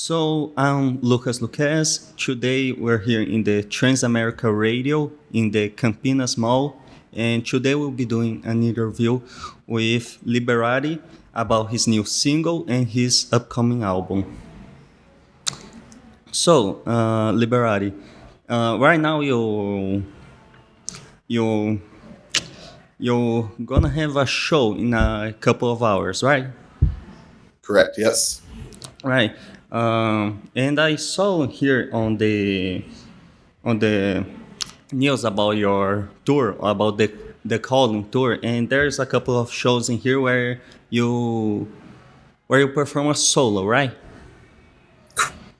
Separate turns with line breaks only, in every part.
So I'm Lucas Luquez. Today we're here in the Transamerica Radio in the Campinas Mall, and today we'll be doing an interview with Liberati about his new single and his upcoming album. So, Liberati, right now you you're gonna have a show in a couple of hours, right?
Correct. Yes.
Right. And I saw here on the news about your tour, about the calling tour, and there's a couple of shows in here you where you perform a solo, right?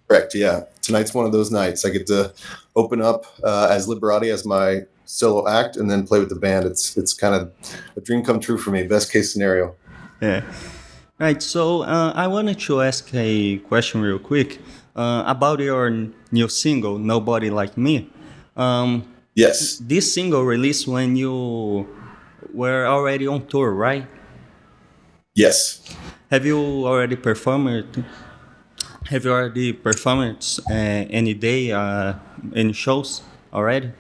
Correct. Yeah. Tonight's one of those nights. I get to open up as Liberati as my solo act, and then play with the band. It's kind of a dream come true for me. Best case scenario.
Yeah. Right. So I wanted to ask a question real quick about your new single, "Nobody Like Me." Um,
Yes.
this single released when you were already on tour, right?
Yes.
Have you already performed? Have you already performed any day, any shows already?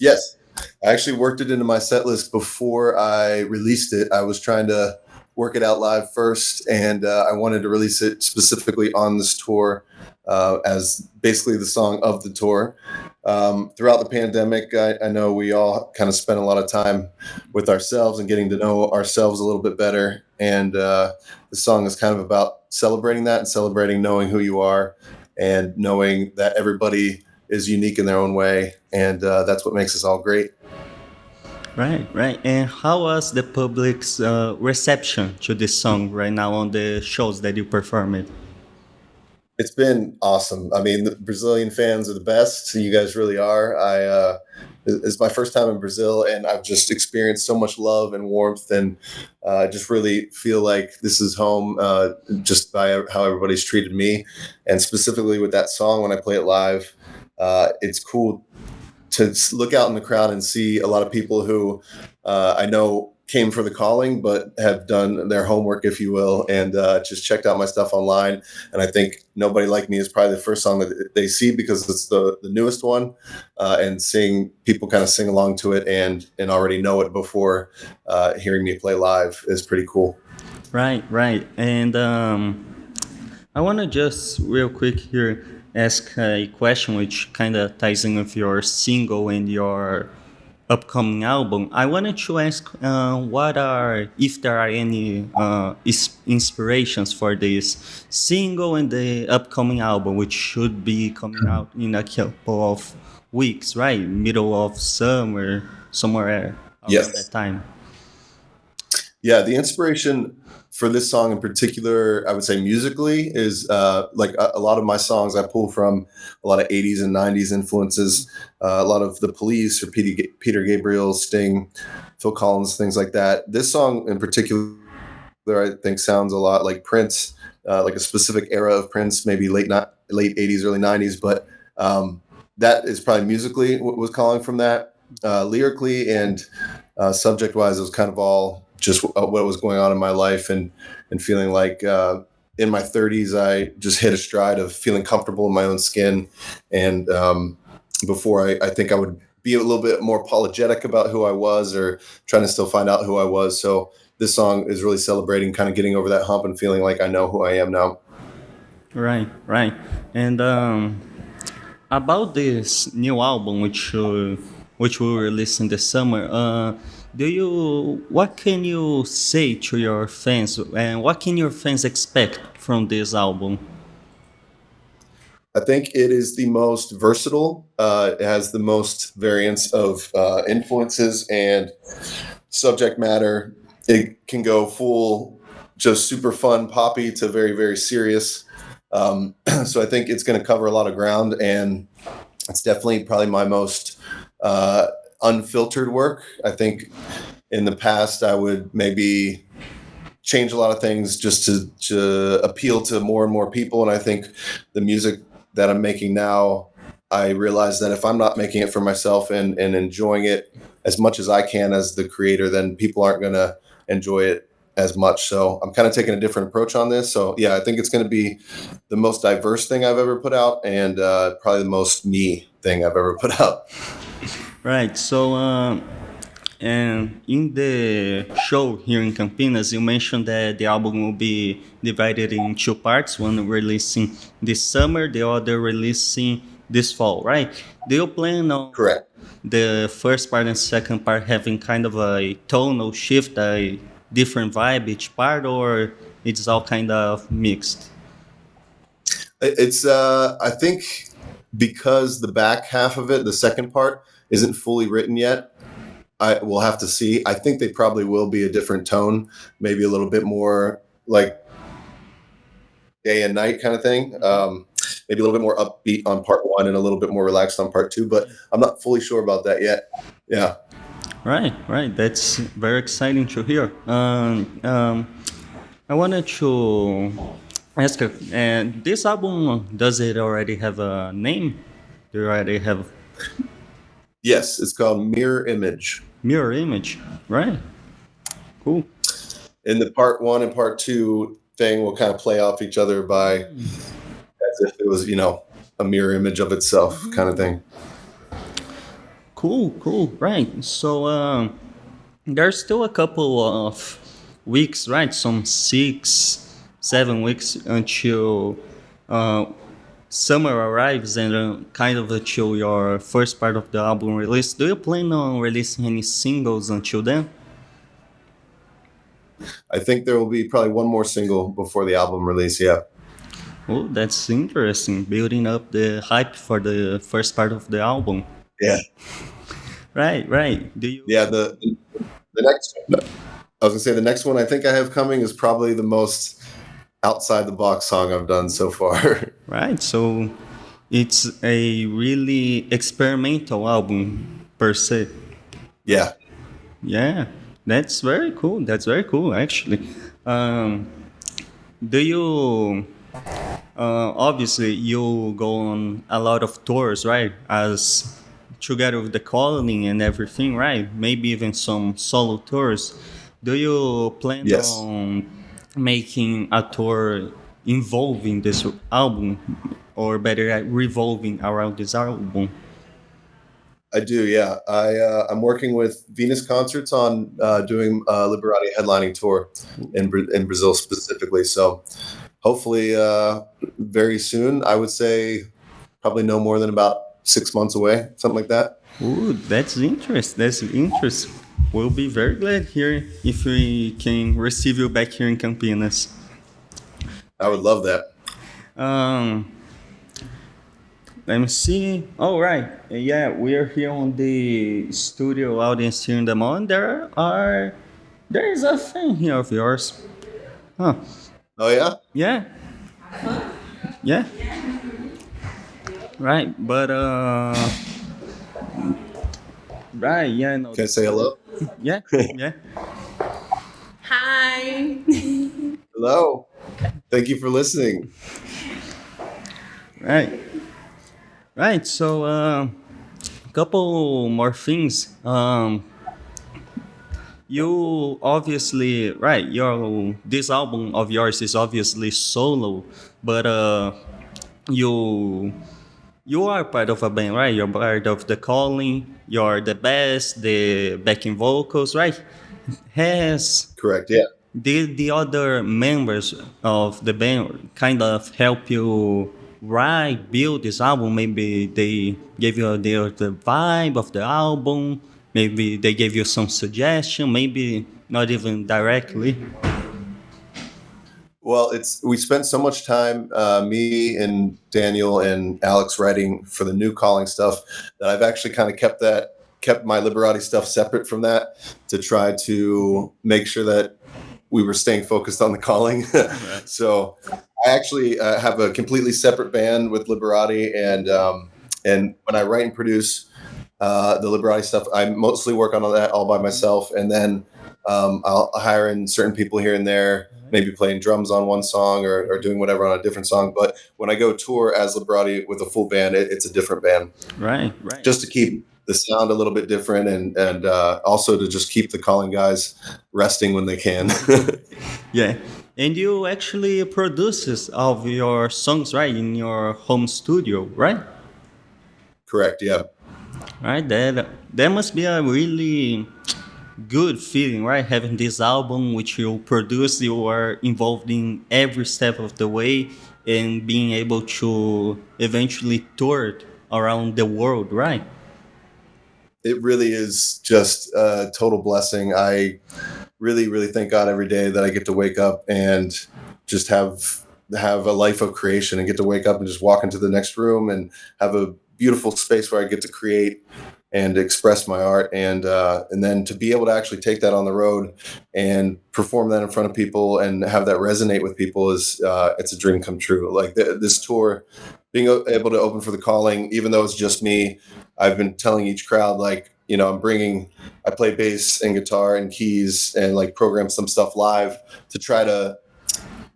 Yes. I actually worked it into my set list before I released it. I was trying to work it out live first, and I wanted to release it specifically on this tour as basically the song of the tour. Throughout the pandemic, I know we all kind of spent a lot of time with ourselves and getting to know ourselves a little bit better. And the song is kind of about celebrating that and celebrating knowing who you are and knowing that everybody is unique in their own way. And that's what makes us all great.
Right, right. And how was the public's reception to this song right now on the shows that you performed?
It's been awesome. I mean, the Brazilian fans are the best. You guys really are. It's my first time in Brazil, and I've just experienced so much love and warmth, and I just really feel like this is home, just by how everybody's treated me, and specifically with that song when I play it live. It's cool to look out in the crowd and see a lot of people who I know came for the calling, but have done their homework, if you will, and just checked out my stuff online. And I think "Nobody Like Me" is probably the first song that they see because it's the newest one, and seeing people kind of sing along to it and already know it before hearing me play live is pretty cool.
Right, right. And I want to just real quick here ask a question which kind of ties in with your single and your upcoming album. I wanted to ask if there are any inspirations for this single and the upcoming album, which should be coming out in a couple of weeks, right? Middle of summer, somewhere around that
Yes.
time.
Yeah, the inspiration for this song in particular, I would say musically, is like a lot of my songs I pull from a lot of 80s and 90s influences, a lot of The Police or Peter Gabriel, Sting, Phil Collins, things like that. This song in particular, I think, sounds a lot like Prince, like a specific era of Prince, maybe late 80s, early 90s. But that is probably musically what was calling from that. Lyrically and subject wise, it was kind of all just what was going on in my life, and feeling like in my 30s I just hit a stride of feeling comfortable in my own skin. And before I think I would be a little bit more apologetic about who I was, or trying to still find out who I was. So this song is really celebrating kind of getting over that hump and feeling like I know who I am now.
Right, right. And about this new album, which will release in the summer, what can you say to your fans, and what can your fans expect from this album?
I think it is the most versatile. It has the most variance of influences and subject matter. It can go full, just super fun, poppy to very, very serious. So I think it's going to cover a lot of ground, and it's definitely probably my most uh, unfiltered work. I think in the past I would maybe change a lot of things just to appeal to more and more people. And I think the music that I'm making now, I realize that if I'm not making it for myself and enjoying it as much as I can as the creator, then people aren't going to enjoy it as much. So I'm kind of taking a different approach on this. So yeah, I think it's going to be the most diverse thing I've ever put out, and probably the most me thing I've ever put out.
Right. So, and in the show here in Campinas, you mentioned that the album will be divided in two parts, one releasing this summer, the other releasing this fall, right? Do you plan on
Correct.
the first part and second part having kind of a tonal shift, a different vibe each part, or it's all kind of mixed?
It's I think because the back half of it, the second part, isn't fully written yet. I will have to see. I think they probably will be a different tone, maybe a little bit more like day and night kind of thing. Maybe a little bit more upbeat on part one and a little bit more relaxed on part two, but I'm not fully sure about that yet. Yeah.
Right, right. That's very exciting to hear. I wanted to ask, this album, does it already have a name? Do you already have
Yes, it's called Mirror Image.
mirror image? Right. Cool.
And the part one and part two thing will kind of play off each other by as if it was, a mirror image of itself kind of thing.
Cool, cool. Right. So there's still a couple of weeks, right? Some 6, 7 weeks until uh, summer arrives and kind of until your first part of the album release. Do you plan on releasing any singles until then?
I think there will be probably one more single before the album release. Yeah.
Oh, that's interesting. Building up the hype for the first part of the album.
Yeah.
Right, right. Do you?
Yeah. The next one, I was gonna say the next one I think I have coming is probably the most outside the box song I've done so far.
Right. So it's a really experimental album per se.
Yeah.
Yeah, that's very cool. That's very cool, actually. Um, do you? Obviously, you go on a lot of tours, right? As together with the colony and everything, right? Maybe even some solo tours. Do you plan
Yes.
on making a tour involving this album, or better, yet, revolving around this album?
I do, yeah. I'm working with Venus Concerts on doing a Liberati headlining tour in Brazil specifically. So hopefully very soon. I would say probably no more than about 6 months away, something like that.
Ooh, that's interest. That's interest. We'll be very glad here if we can receive you back here in Campinas.
I would love that.
Um, Let me see. All right. Yeah, we are here on the studio audience here in the mall. And there is a thing here of yours. Huh?
Oh yeah,
Yeah. Yeah. Right. But right. Yeah. No.
can I say hello?
Yeah. Yeah.
Hi.
Hello. Thank you for listening.
Right. Right. So a couple more things. You obviously right. Your this album of yours is obviously solo, but you you are part of a band, right? You're part of the calling. You're the bass, the backing vocals, right? Has
Correct. Yeah.
did the other members of the band kind of help you write, build this album? Maybe they gave you the vibe of the album. Maybe they gave you some suggestion. Maybe not even directly.
Well, we spent so much time, me and Daniel and Alex writing for the new calling stuff that I've actually kind of kept my Liberati stuff separate from that to try to make sure that we were staying focused on the calling.
Right.
So I actually have a completely separate band with Liberati, and when I write and produce the Liberati stuff, I mostly work on all that all by myself, and then I'll hire in certain people here and there, maybe playing drums on one song or doing whatever on a different song. But when I go tour as Liberati with a full band, it's a different band,
Right. Right.
just to keep the sound a little bit different, and also to just keep the calling guys resting when they can.
Yeah. And you actually produces all of your songs, right, in your home studio, right?
Correct. Yeah.
Right. That must be a really good feeling, right? Having this album which you produce, you are involved in every step of the way, and being able to eventually tour it around the world, right?
It really is just a total blessing. I really, really thank God every day that I get to wake up and just have a life of creation and get to wake up and just walk into the next room and have a beautiful space where I get to create and express my art, and then to be able to actually take that on the road and perform that in front of people and have that resonate with people is it's a dream come true. Like this tour, being able to open for the calling, even though it's just me, I've been telling each crowd, like, I play bass and guitar and keys and like program some stuff live to try to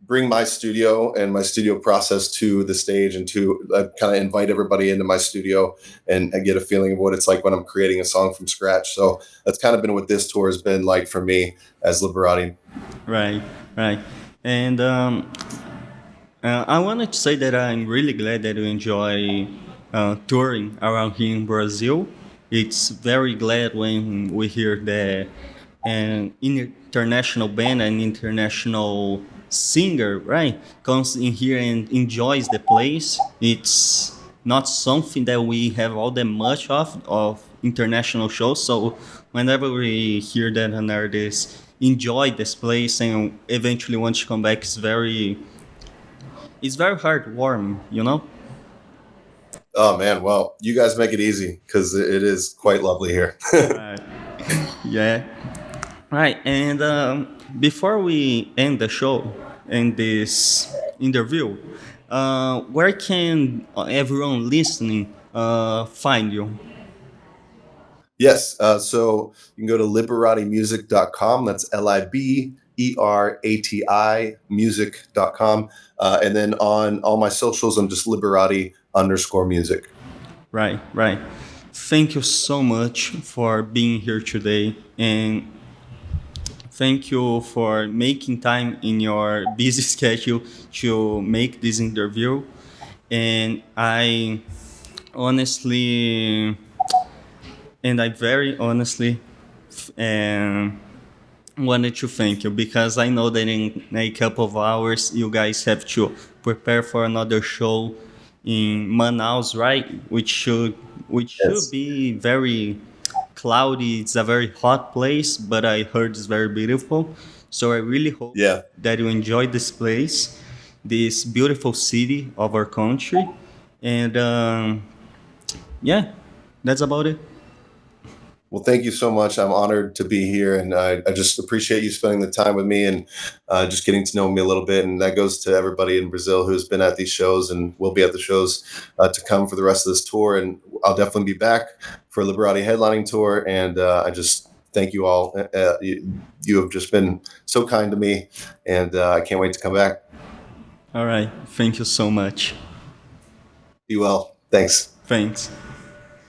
bring my studio and my studio process to the stage, and to kind of invite everybody into my studio and get a feeling of what it's like when I'm creating a song from scratch. So that's kind of been what this tour has been like for me as Liberati.
Right, right. And I wanted to say that I'm really glad that you enjoy touring around here in Brazil. It's very glad when we hear that an international band, an international singer, right, comes in here and enjoys the place. It's not something that we have all that much of international shows. So whenever we hear that an artist enjoy this place and eventually want to come back, it's very heartwarming, you know?
Oh man, well, you guys make it easy because it is quite lovely here.
Right. Yeah. Right. And before we end the show and this interview, where can everyone listening find you?
Yes. So you can go to liberatimusic.com. That's Liberati music.com. And then on all my socials, I'm just Liberati_music.
Right. Right. Thank you so much for being here today, and thank you for making time in your busy schedule to make this interview. And honestly, I very honestly um, wanted to thank you, because I know that in a couple of hours you guys have to prepare for another show in Manaus, right? Which should
Yes.
be very cloudy. It's a very hot place, but I heard it's very beautiful. So I really hope
Yeah.
that you enjoy this place, this beautiful city of our country, and yeah, that's about it.
Well, thank you so much. I'm honored to be here, and I just appreciate you spending the time with me and just getting to know me a little bit. And that goes to everybody in Brazil who's been at these shows and will be at the shows to come for the rest of this tour. And I'll definitely be back for Liberati headlining tour. And I just thank you all. You have just been so kind to me, and I can't wait to come back.
All right, thank you so much.
Be well. Thanks.
Thanks.